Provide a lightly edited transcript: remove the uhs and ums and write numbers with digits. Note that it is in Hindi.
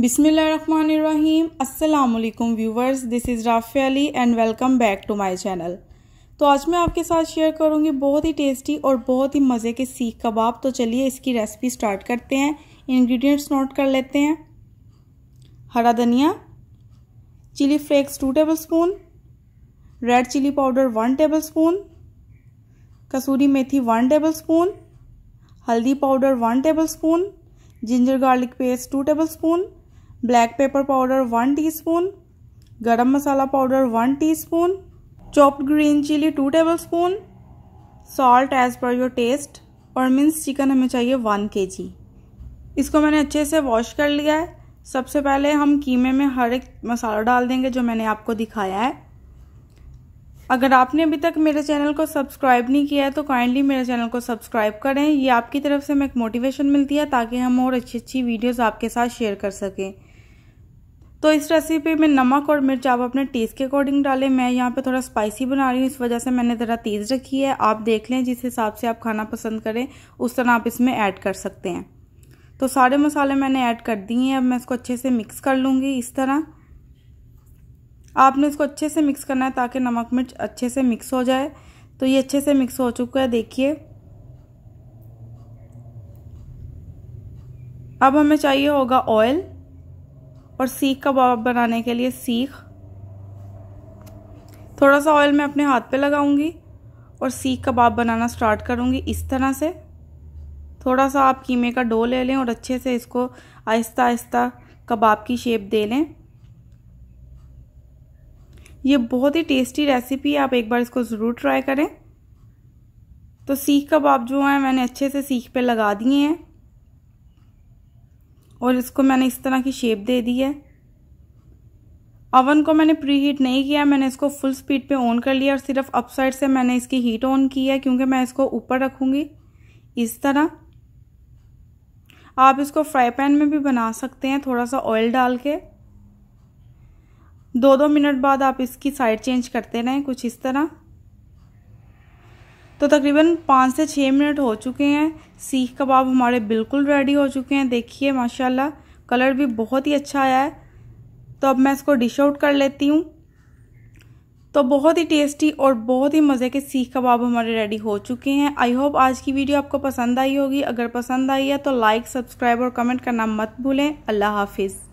बिस्मिल्लाहिर्रहमानिर्रहीम। अस्सलाम वालेकुम viewers, this is Rafia Ali and welcome back to my channel. तो आज मैं आपके साथ शेयर करूंगी बहुत ही टेस्टी और बहुत ही मज़े के सीख कबाब। तो चलिए इसकी रेसिपी स्टार्ट करते हैं। इंग्रेडिएंट्स नोट कर लेते हैं। हरा धनिया, chilli flakes 2 tablespoon, red chilli powder 1 tablespoon, कसूरी मेथी 1 टेबलस्पून, हल्दी powder 1 tablespoon, ginger garlic paste 2 tablespoon, black pepper powder 1 teaspoon, garam masala powder 1 teaspoon, chopped green chilli 2 tablespoon, salt as per your taste और मिन्स चिकन हमें चाहिए 1 kg। इसको मैंने अच्छे से वॉश कर लिया है। सबसे पहले हम कीमे में हर एक मसाला डाल देंगे जो मैंने आपको दिखाया है। अगर आपने अभी तक मेरे चैनल को सब्सक्राइब नहीं किया है तो काइंडली मेरे चैनल को सब्सक्राइब करें। ये आपकी तरफ से हमें एक मोटिवेशन मिलती है ताकि हम और अच्छी वीडियोस आपके साथ शेयर कर सकें। तो इस रेसिपी में नमक और मिर्च आप अपने टेस्ट के अकॉर्डिंग डालें। मैं यहाँ पे थोड़ा स्पाइसी बना रही हूँ, इस वजह से मैंने ज़रा तेज़ रखी है। आप देख लें जिस हिसाब से आप खाना पसंद करें उस तरह आप इसमें ऐड कर सकते हैं। तो सारे मसाले मैंने ऐड कर दिए हैं। अब मैं इसको अच्छे से मिक्स कर लूँगी। इस तरह आपने इसको अच्छे से मिक्स करना है ताकि नमक मिर्च अच्छे से मिक्स हो जाए। तो ये अच्छे से मिक्स हो चुका है, देखिए। अब हमें चाहिए होगा ऑयल और सीख कबाब बनाने के लिए सीख। थोड़ा सा ऑयल मैं अपने हाथ पे लगाऊंगी और सीख कबाब बनाना स्टार्ट करूंगी इस तरह से। थोड़ा सा आप कीमे का डो ले लें और अच्छे से इसको आहिस्ता आहिस्ता कबाब की शेप दे लें। ये बहुत ही टेस्टी रेसिपी है, आप एक बार इसको ज़रूर ट्राई करें। तो सीख कबाब जो है मैंने अच्छे से सीख पे लगा दिए हैं और इसको मैंने इस तरह की शेप दे दी है। अवन को मैंने प्री हीट नहीं किया, मैंने इसको फुल स्पीड पे ऑन कर लिया और सिर्फ अप साइड से मैंने इसकी हीट ऑन की है क्योंकि मैं इसको ऊपर रखूँगी इस तरह। आप इसको फ्राई पैन में भी बना सकते हैं थोड़ा सा ऑयल डाल के। 2-2 मिनट बाद आप इसकी साइड चेंज करते रहें कुछ इस तरह। तो तकरीबन 5 से 6 मिनट हो चुके हैं। सीख कबाब हमारे बिल्कुल रेडी हो चुके हैं। देखिए माशाल्लाह कलर भी बहुत ही अच्छा आया है। तो अब मैं इसको डिश आउट कर लेती हूँ। तो बहुत ही टेस्टी और बहुत ही मज़े के सीख कबाब हमारे रेडी हो चुके हैं। आई होप आज की वीडियो आपको पसंद आई होगी। अगर पसंद आई है तो लाइक, सब्सक्राइब और कमेंट करना मत भूलें। अल्लाह हाफिज़।